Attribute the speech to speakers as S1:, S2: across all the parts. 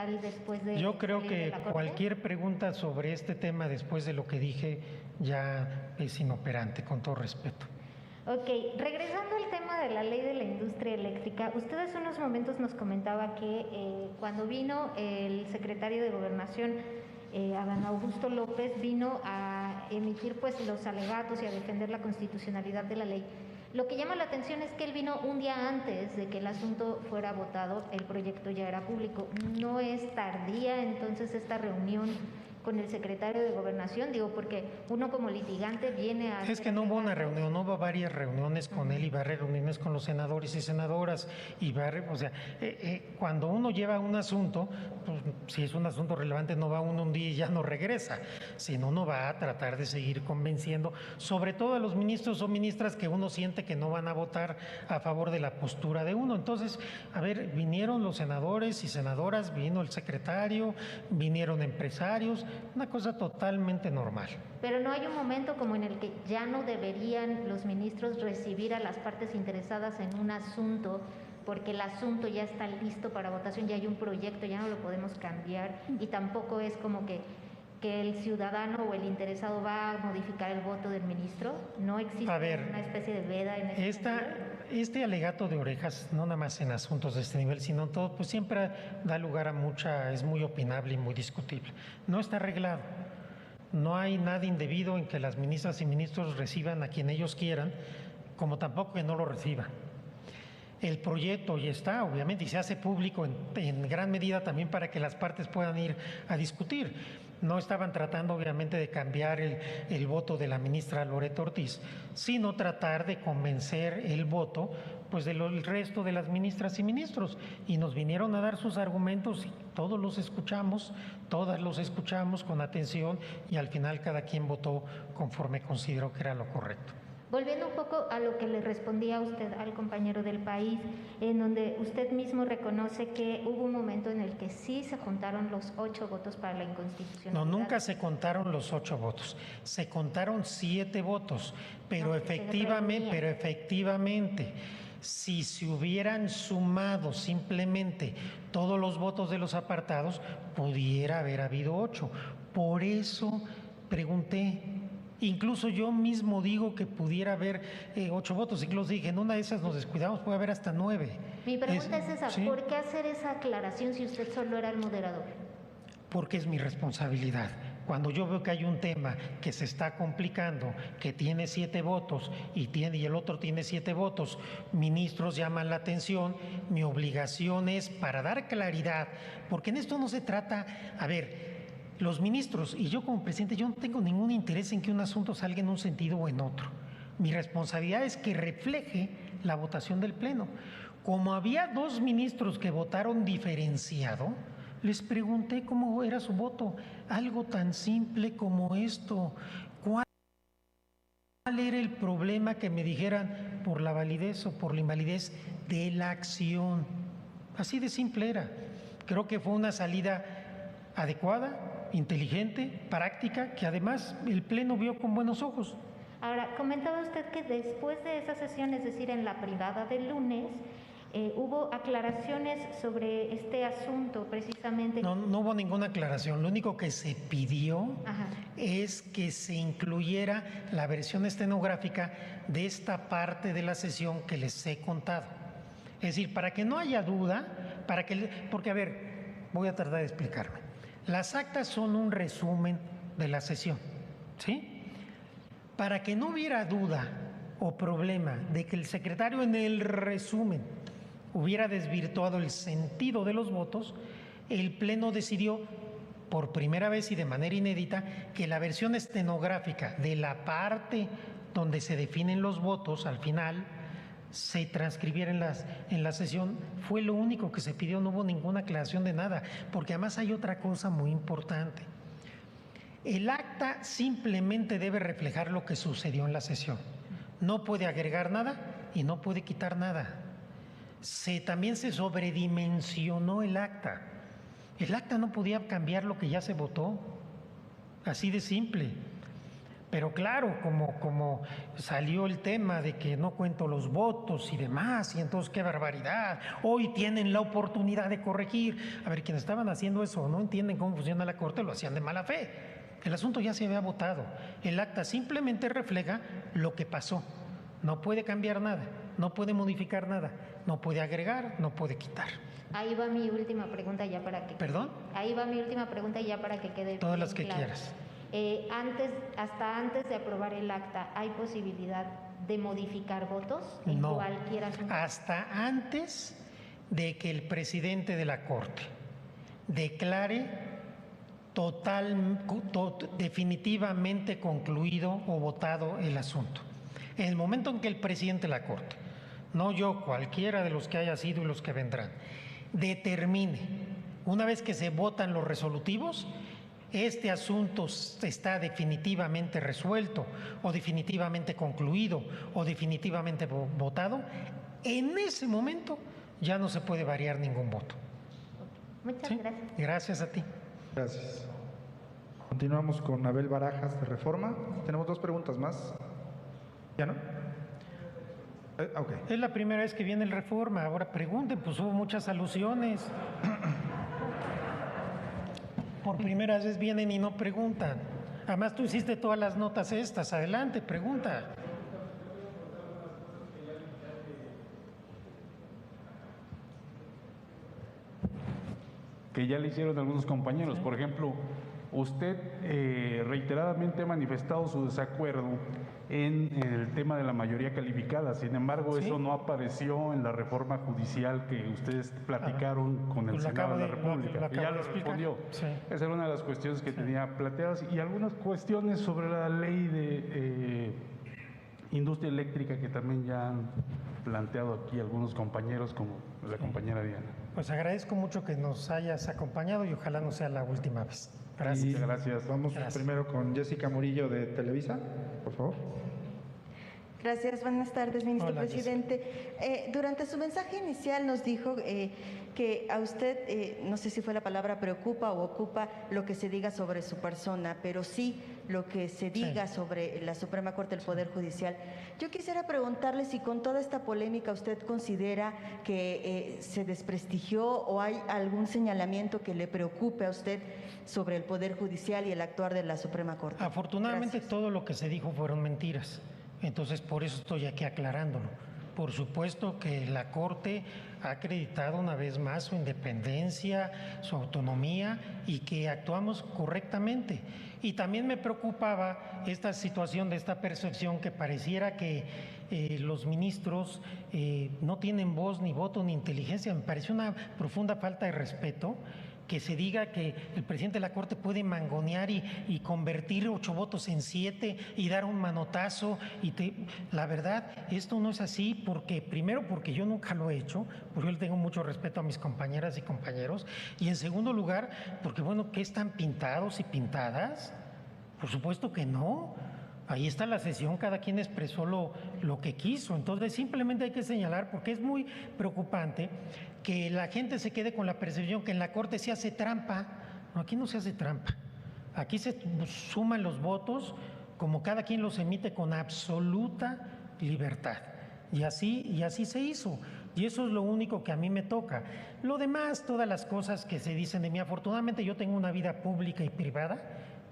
S1: después de
S2: Yo creo
S1: salir de
S2: que
S1: la Corte?
S2: cualquier pregunta sobre este tema después de lo que dije ya es inoperante, con todo respeto.
S1: Ok, regresando al tema de la ley de la industria eléctrica, usted hace unos momentos nos comentaba que cuando vino el secretario de Gobernación, Adán Augusto López, vino a emitir pues los alegatos y a defender la constitucionalidad de la ley. Lo que llama la atención es que él vino un día antes de que el asunto fuera votado, el proyecto ya era público. ¿No es tardía entonces esta reunión con el secretario de Gobernación? Digo, porque uno como litigante viene a...
S2: Es que no hubo una reunión, no hubo varias reuniones con él y varias reuniones con los senadores y senadoras y o sea, cuando uno lleva un asunto, pues, si es un asunto relevante no va uno un día y ya no regresa, sino uno va a tratar de seguir convenciendo, sobre todo a los ministros o ministras que uno siente que no van a votar a favor de la postura de uno. Entonces, a ver, vinieron los senadores y senadoras, vino el secretario, vinieron empresarios, una cosa totalmente normal.
S1: Pero no hay un momento como en el que ya no deberían los ministros recibir a las partes interesadas en un asunto, porque el asunto ya está listo para votación, ya hay un proyecto, ya no lo podemos cambiar, y tampoco es como que el ciudadano o el interesado va a modificar el voto del ministro. ¿No existe una especie de veda en
S2: este alegato de orejas, no nada más en asuntos de este nivel, sino en todo, pues siempre da lugar a es muy opinable y muy discutible. No está arreglado. No hay nada indebido en que las ministras y ministros reciban a quien ellos quieran, como tampoco que no lo reciban. El proyecto ya está, obviamente, y se hace público en gran medida también para que las partes puedan ir a discutir. No estaban tratando, obviamente, de cambiar el voto de la ministra Loreto Ortiz, sino tratar de convencer el voto pues del resto de las ministras y ministros. Y nos vinieron a dar sus argumentos y todos los escuchamos, todas los escuchamos con atención y al final cada quien votó conforme consideró que era lo correcto.
S1: Volviendo un poco a lo que le respondía usted al compañero del País, en donde usted mismo reconoce que hubo un momento en el que sí se juntaron los 8 votos para la inconstitucionalidad.
S2: No, nunca se contaron los 8 votos, se contaron 7 votos, pero efectivamente, si se hubieran sumado simplemente todos los votos de los apartados, pudiera haber habido 8. Por eso pregunté. Incluso yo mismo digo que pudiera haber 8 votos, incluso dije, en una de esas nos descuidamos, puede haber hasta 9.
S1: Mi pregunta es esa, ¿sí? ¿Por qué hacer esa aclaración si usted solo era el moderador?
S2: Porque es mi responsabilidad. Cuando yo veo que hay un tema que se está complicando, que tiene 7 votos y el otro tiene 7 votos, ministros llaman la atención, mi obligación es para dar claridad, porque en esto no se trata, a ver, los ministros y yo como presidente, yo no tengo ningún interés en que un asunto salga en un sentido o en otro. Mi responsabilidad es que refleje la votación del Pleno. Como había 2 ministros que votaron diferenciado, les pregunté cómo era su voto. Algo tan simple como esto. ¿Cuál era el problema que me dijeran por la validez o por la invalidez de la acción? Así de simple era. Creo que fue una salida adecuada, inteligente, práctica, que además el Pleno vio con buenos ojos.
S1: Ahora, comentaba usted que después de esa sesión, es decir, en la privada del lunes, hubo aclaraciones sobre este asunto precisamente.
S2: No hubo ninguna aclaración, lo único que se pidió es que se incluyera la versión estenográfica de esta parte de la sesión que les he contado. Es decir, para que no haya duda, porque a ver, voy a tratar de explicarme. Las actas son un resumen de la sesión, ¿sí? Para que no hubiera duda o problema de que el secretario en el resumen hubiera desvirtuado el sentido de los votos, el Pleno decidió por primera vez y de manera inédita que la versión estenográfica de la parte donde se definen los votos al final se transcribiera en la sesión. Fue lo único que se pidió, no hubo ninguna aclaración de nada, porque además hay otra cosa muy importante. El acta simplemente debe reflejar lo que sucedió en la sesión, no puede agregar nada y no puede quitar nada. También se sobredimensionó el acta no podía cambiar lo que ya se votó, así de simple. Pero claro, como salió el tema de que no cuento los votos y demás, y entonces qué barbaridad, hoy tienen la oportunidad de corregir. A ver, quienes estaban haciendo eso no entienden cómo funciona la Corte, lo hacían de mala fe. El asunto ya se había votado. El acta simplemente refleja lo que pasó. No puede cambiar nada, no puede modificar nada, no puede agregar, no puede quitar.
S1: Ahí va mi última pregunta ya para que...
S2: ¿Perdón?
S1: Ahí va mi última pregunta ya para que quede
S2: todas
S1: bien
S2: las que
S1: claro.
S2: quieras.
S1: Hasta antes de aprobar el acta, ¿hay posibilidad de modificar votos en
S2: no,
S1: cualquier asunto?
S2: Hasta antes de que el presidente de la Corte declare definitivamente concluido o votado el asunto. En el momento en que el presidente de la Corte, no yo, cualquiera de los que haya sido y los que vendrán, determine, una vez que se votan los resolutivos, este asunto está definitivamente resuelto o definitivamente concluido o definitivamente votado, en ese momento ya no se puede variar ningún voto.
S1: Muchas gracias.
S2: Gracias a ti.
S3: Gracias. Continuamos con Abel Barajas de Reforma. Tenemos 2 preguntas más. ¿Ya no? Okay.
S2: Es la primera vez que viene el Reforma. Ahora pregunten, pues hubo muchas alusiones. Por primera vez vienen y no preguntan. Además tú hiciste todas las notas estas. Adelante, pregunta.
S4: Que ya le hicieron algunos compañeros. Por ejemplo, usted reiteradamente ha manifestado su desacuerdo en el tema de la mayoría calificada. Sin embargo,
S2: ¿sí?
S4: Eso no apareció en la reforma judicial que ustedes platicaron con el Senado de la República. Ya lo respondió.
S2: Sí.
S4: Esa era una de las cuestiones que tenía planteadas y algunas cuestiones sobre la ley de industria eléctrica que también ya han planteado aquí algunos compañeros, como la compañera Diana.
S2: Pues agradezco mucho que nos hayas acompañado y ojalá no sea la última vez. Gracias.
S4: Gracias.
S3: Vamos primero con Jessica Murillo de Televisa, por favor.
S5: Gracias, buenas tardes, ministro presidente. Durante su mensaje inicial nos dijo que a usted, no sé si fue la palabra preocupa o ocupa lo que se diga sobre su persona, pero sí lo que se diga sobre la Suprema Corte del Poder Judicial. Yo quisiera preguntarle si con toda esta polémica usted considera que se desprestigió o hay algún señalamiento que le preocupe a usted sobre el Poder Judicial y el actuar de la Suprema Corte.
S2: Afortunadamente
S5: Gracias.
S2: Todo lo que se dijo fueron mentiras. Entonces, por eso estoy aquí aclarándolo. Por supuesto que la Corte ha acreditado una vez más su independencia, su autonomía y que actuamos correctamente. Y también me preocupaba esta situación de esta percepción que pareciera que los ministros no tienen voz, ni voto, ni inteligencia. Me parece una profunda falta de respeto que se diga que el presidente de la Corte puede mangonear y convertir 8 votos en 7 y dar un manotazo. La verdad, esto no es así primero porque yo nunca lo he hecho, porque yo le tengo mucho respeto a mis compañeras y compañeros, y en segundo lugar, porque bueno, ¿qué están pintados y pintadas? Por supuesto que no. Ahí está la sesión, cada quien expresó lo que quiso. Entonces simplemente hay que señalar, porque es muy preocupante que la gente se quede con la percepción que en la Corte se hace trampa. No, aquí no se hace trampa. Aquí se suman los votos como cada quien los emite con absoluta libertad. Y así se hizo. Y eso es lo único que a mí me toca. Lo demás, todas las cosas que se dicen de mí, afortunadamente yo tengo una vida pública y privada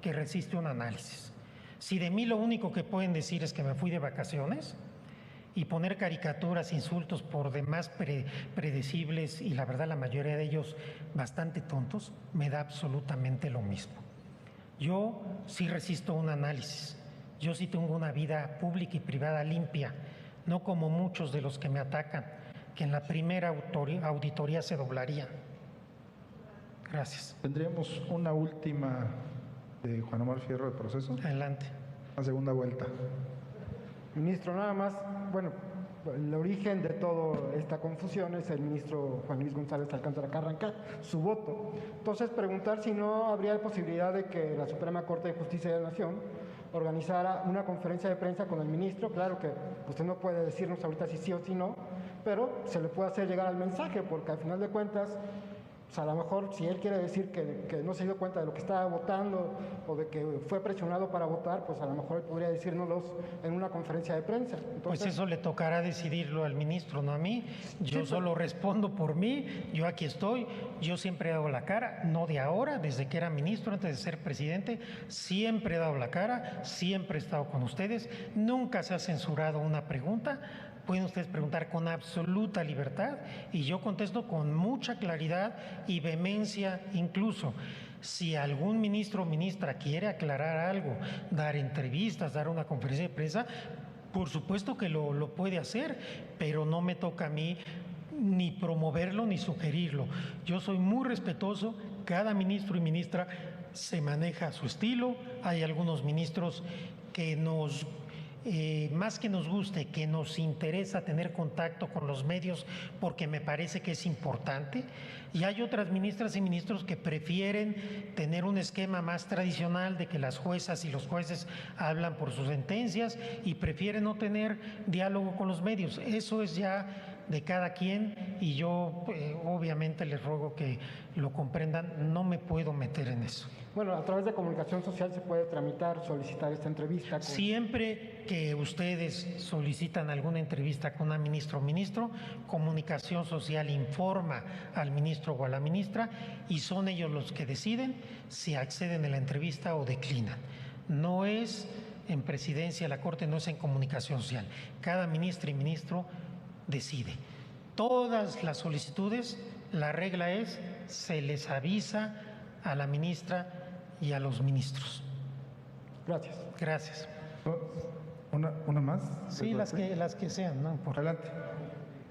S2: que resiste un análisis. Si de mí lo único que pueden decir es que me fui de vacaciones y poner caricaturas, insultos por demás predecibles y la verdad la mayoría de ellos bastante tontos, me da absolutamente lo mismo. Yo sí resisto un análisis, yo sí tengo una vida pública y privada limpia, no como muchos de los que me atacan, que en la primera auditoría se doblarían. Gracias.
S3: Tendríamos una última de Juan Omar Fierro de Proceso.
S2: Adelante.
S3: La segunda vuelta.
S6: Ministro, nada más, bueno, el origen de toda esta confusión es el ministro Juan Luis González Alcántara Carranca, su voto. Entonces, preguntar si no habría posibilidad de que la Suprema Corte de Justicia de la Nación organizara una conferencia de prensa con el ministro. Claro que usted no puede decirnos ahorita si sí o si no, pero se le puede hacer llegar el mensaje, porque al final de cuentas O sea, a lo mejor si él quiere decir que no se dio cuenta de lo que estaba votando o de que fue presionado para votar, pues a lo mejor él podría decírnoslos en una conferencia de prensa. Entonces,
S2: pues eso le tocará decidirlo al ministro, no a mí. Yo solo respondo por mí, yo aquí estoy, yo siempre he dado la cara, no de ahora, desde que era ministro, antes de ser presidente, siempre he dado la cara, siempre he estado con ustedes, nunca se ha censurado una pregunta. Pueden ustedes preguntar con absoluta libertad y yo contesto con mucha claridad y vehemencia. Incluso si algún ministro o ministra quiere aclarar algo, dar entrevistas, dar una conferencia de prensa, por supuesto que lo puede hacer, pero no me toca a mí ni promoverlo ni sugerirlo. Yo soy muy respetuoso, cada ministro y ministra se maneja a su estilo. Hay algunos ministros que más que nos guste, que nos interesa tener contacto con los medios porque me parece que es importante, y hay otras ministras y ministros que prefieren tener un esquema más tradicional de que las juezas y los jueces hablan por sus sentencias y prefieren no tener diálogo con los medios. Eso es ya de cada quien y yo obviamente les ruego que lo comprendan, no me puedo meter en eso.
S6: Bueno, a través de comunicación social se puede tramitar, solicitar esta entrevista.
S2: Siempre que ustedes solicitan alguna entrevista con una ministra o ministro, Comunicación Social informa al ministro o a la ministra y son ellos los que deciden si acceden a la entrevista o declinan. No es en Presidencia, la Corte, no es en Comunicación Social. Cada ministra y ministro decide. Todas las solicitudes, la regla es, se les avisa a la ministra y a los ministros.
S6: Gracias.
S2: Gracias.
S3: ¿Una más?
S2: Sí, las que sean, ¿no?
S3: Adelante.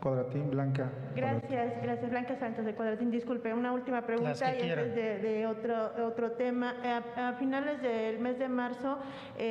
S3: Cuadratín, Blanca.
S7: Gracias, Blanca Santos de Cuadratín. Disculpe, una última pregunta y antes de otro tema. A finales del mes de marzo,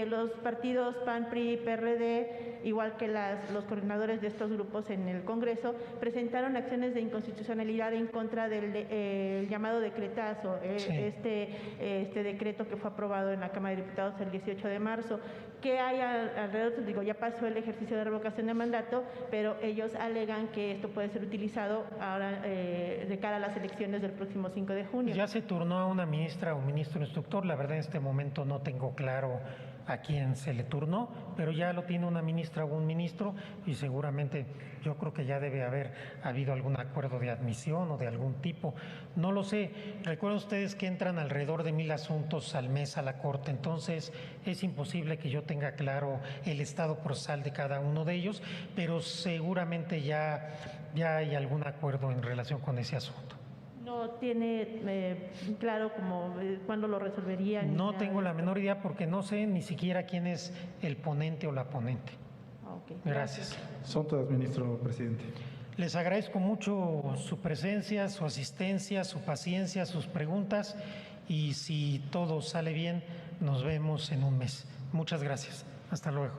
S7: los partidos PAN, PRI y PRD, igual que los coordinadores de estos grupos en el Congreso, presentaron acciones de inconstitucionalidad en contra del llamado decretazo,
S2: sí.
S7: este decreto que fue aprobado en la Cámara de Diputados el 18 de marzo. ¿Qué hay alrededor? Digo, ya pasó el ejercicio de revocación de mandato, pero ellos alegan que esto puede ser utilizado ahora de cara a las elecciones del próximo 5 de junio.
S2: Ya se turnó a una ministra o ministro instructor, la verdad en este momento no tengo claro a quién se le turnó, pero ya lo tiene una ministra o un ministro y seguramente yo creo que ya debe haber habido algún acuerdo de admisión o de algún tipo, no lo sé. Recuerden ustedes que entran alrededor de 1,000 asuntos al mes a la Corte, entonces es imposible que yo tenga claro el estado procesal de cada uno de ellos, pero seguramente ya hay algún acuerdo en relación con ese asunto.
S7: ¿No tiene claro cuándo lo resolverían?
S2: No tengo la menor idea porque no sé ni siquiera quién es el ponente o la ponente.
S7: Okay,
S2: gracias.
S3: Son todas, ministro presidente.
S2: Les agradezco mucho su presencia, su asistencia, su paciencia, sus preguntas y si todo sale bien, nos vemos en un mes. Muchas gracias. Hasta luego.